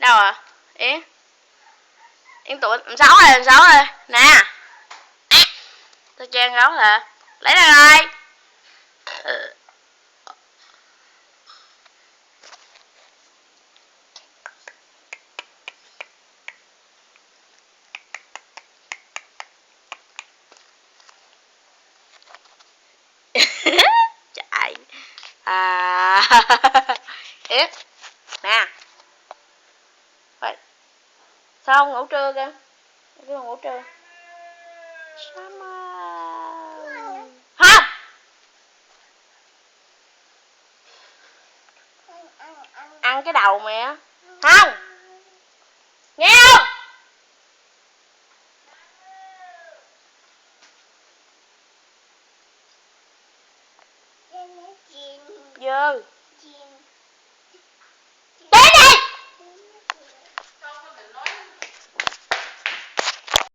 Đâu à? Yến tụi làm xấu rồi. Nè. Tao cho ăn gấu hả? Lấy ra rồi. Chạy. Yến. Nè. Rồi. Sao không ngủ trưa kìa? Cứ ngủ trưa. Không. Ăn cái đầu mày á. Không. Nghe không?